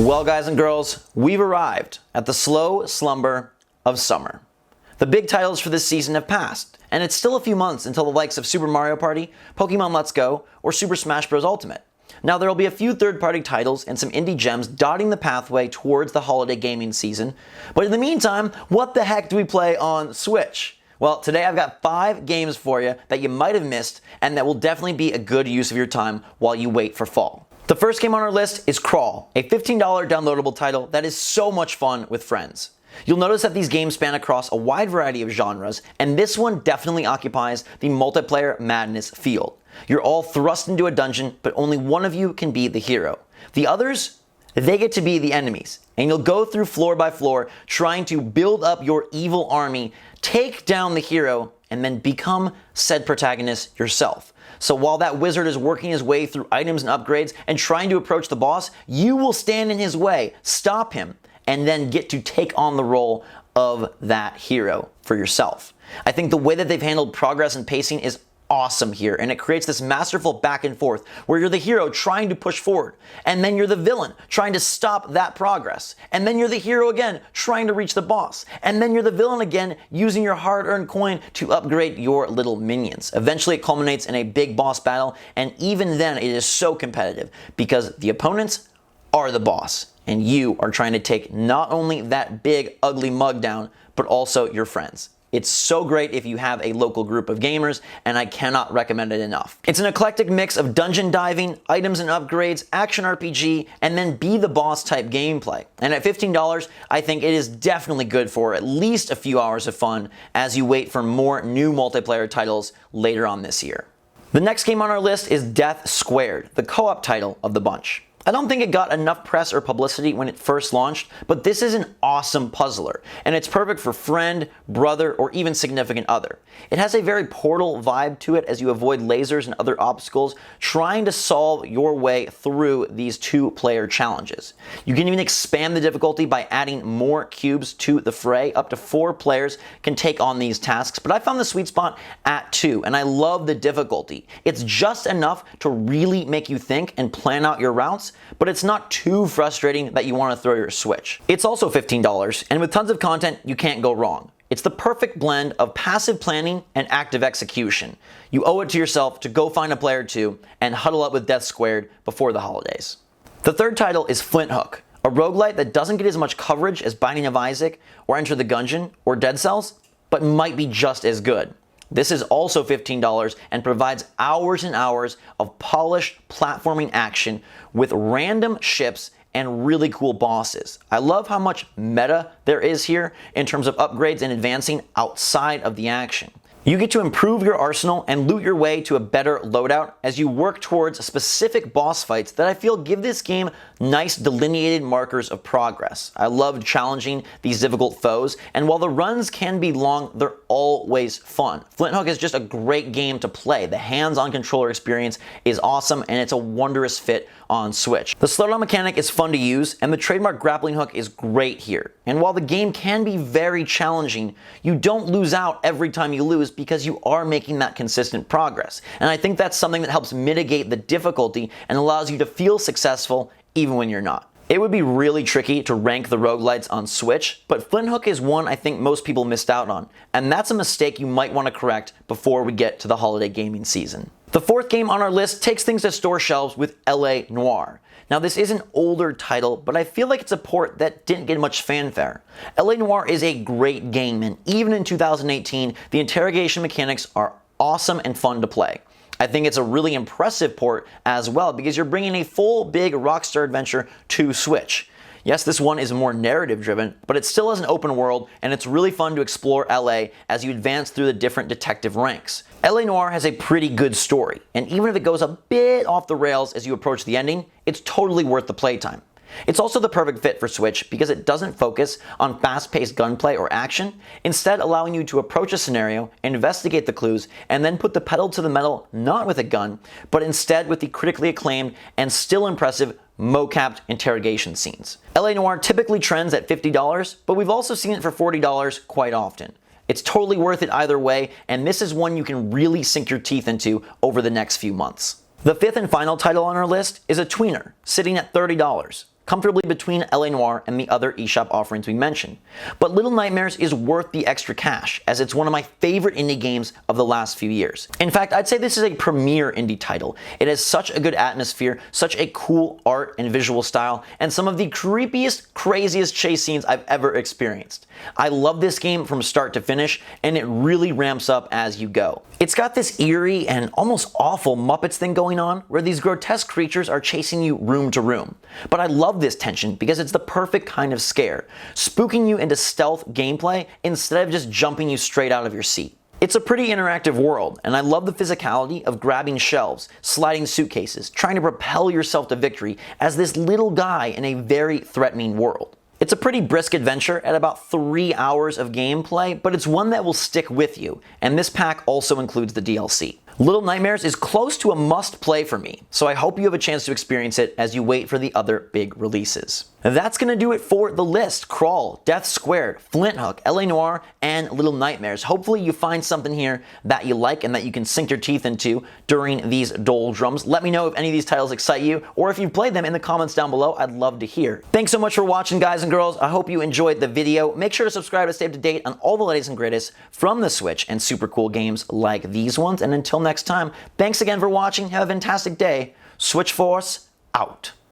Well, guys and girls, we've arrived at the slow slumber of summer. The big titles for this season have passed, and it's still a few months until the likes of Super Mario Party, Pokemon Let's Go, or Super Smash Bros. Ultimate. Now, there will be a few third-party titles and some indie gems dotting the pathway towards the holiday gaming season, but in the meantime, what the heck do we play on Switch? Well, today I've got 5 games for you that you might have missed and that will definitely be a good use of your time while you wait for fall. The first game on our list is Crawl, a $15 downloadable title that is so much fun with friends. You'll notice that these games span across a wide variety of genres, and this one definitely occupies the multiplayer madness field. You're all thrust into a dungeon, but only one of you can be the hero. The others, they get to be the enemies, and you'll go through floor by floor trying to build up your evil army, take down the hero, and then become said protagonist yourself. So while that wizard is working his way through items and upgrades and trying to approach the boss, you will stand in his way, stop him, and then get to take on the role of that hero for yourself. I think the way that they've handled progress and pacing is awesome here, and it creates this masterful back and forth where you're the hero trying to push forward, and then you're the villain trying to stop that progress, and then you're the hero again trying to reach the boss, and then you're the villain again using your hard-earned coin to upgrade your little minions. Eventually it culminates in a big boss battle, and even then it is so competitive because the opponents are the boss, and you are trying to take not only that big ugly mug down, but also your friends. It's so great if you have a local group of gamers, and I cannot recommend it enough. It's an eclectic mix of dungeon diving, items and upgrades, action RPG, and then be the boss type gameplay. And at $15, I think it is definitely good for at least a few hours of fun as you wait for more new multiplayer titles later on this year. The next game on our list is Death Squared, the co-op title of the bunch. I don't think it got enough press or publicity when it first launched, but this is an awesome puzzler, and it's perfect for friend, brother, or even significant other. It has a very Portal vibe to it as you avoid lasers and other obstacles, trying to solve your way through these 2-player challenges. You can even expand the difficulty by adding more cubes to the fray. Up to 4 players can take on these tasks, but I found the sweet spot at 2, and I love the difficulty. It's just enough to really make you think and plan out your routes, but it's not too frustrating that you want to throw your Switch. It's also $15, and with tons of content, you can't go wrong. It's the perfect blend of passive planning and active execution. You owe it to yourself to go find a player or two and huddle up with Death Squared before the holidays. The third title is Flynn Hook, a roguelite that doesn't get as much coverage as Binding of Isaac or Enter the Gungeon or Dead Cells, but might be just as good. This is also $15 and provides hours and hours of polished platforming action with random ships and really cool bosses. I love how much meta there is here in terms of upgrades and advancing outside of the action. You get to improve your arsenal and loot your way to a better loadout as you work towards specific boss fights that I feel give this game nice delineated markers of progress. I love challenging these difficult foes, and while the runs can be long, they're always fun. Flint Hook is just a great game to play. The hands-on controller experience is awesome, and it's a wondrous fit on Switch. The slowdown mechanic is fun to use, and the trademark grappling hook is great here. And while the game can be very challenging, you don't lose out every time you lose because you are making that consistent progress. And I think that's something that helps mitigate the difficulty and allows you to feel successful even when you're not. It would be really tricky to rank the roguelites on Switch, but Flint Hook is one I think most people missed out on, and that's a mistake you might want to correct before we get to the holiday gaming season. The fourth game on our list takes things to store shelves with Noire. Now, this is an older title, but I feel like it's a port that didn't get much fanfare. Noire is a great game, and even in 2018, the interrogation mechanics are awesome and fun to play. I think it's a really impressive port as well because you're bringing a full big Rockstar adventure to Switch. Yes, this one is more narrative driven, but it still has an open world, and it's really fun to explore LA as you advance through the different detective ranks. Noire has a pretty good story, and even if it goes a bit off the rails as you approach the ending, it's totally worth the playtime. It's also the perfect fit for Switch because it doesn't focus on fast-paced gunplay or action, instead allowing you to approach a scenario, investigate the clues, and then put the pedal to the metal not with a gun, but instead with the critically acclaimed and still impressive mocapped interrogation scenes. Noire typically trends at $50, but we've also seen it for $40 quite often. It's totally worth it either way, and this is one you can really sink your teeth into over the next few months. The fifth and final title on our list is a tweener, sitting at $30. comfortably between LA Noire and the other eShop offerings we mentioned. But Little Nightmares is worth the extra cash, as it's one of my favorite indie games of the last few years. In fact, I'd say this is a premier indie title. It has such a good atmosphere, such a cool art and visual style, and some of the creepiest, craziest chase scenes I've ever experienced. I love this game from start to finish, and it really ramps up as you go. It's got this eerie and almost awful Muppets thing going on, where these grotesque creatures are chasing you room to room. But I love this tension because it's the perfect kind of scare, spooking you into stealth gameplay instead of just jumping you straight out of your seat. It's a pretty interactive world, and I love the physicality of grabbing shelves, sliding suitcases, trying to propel yourself to victory as this little guy in a very threatening world. It's a pretty brisk adventure at about 3 hours of gameplay, but it's one that will stick with you, and this pack also includes the DLC. Little Nightmares is close to a must-play for me, so I hope you have a chance to experience it as you wait for the other big releases. That's gonna do it for the list. Crawl, Death Squared, Flynn Hook, LA Noire, and Little Nightmares. Hopefully you find something here that you like and that you can sink your teeth into during these doldrums. Let me know if any of these titles excite you, or if you've played them in the comments down below. I'd love to hear. Thanks so much for watching, guys and girls. I hope you enjoyed the video. Make sure to subscribe to stay up to date on all the latest and greatest from the Switch and super cool games like these ones. And until next time, thanks again for watching. Have a fantastic day. Switch Force out.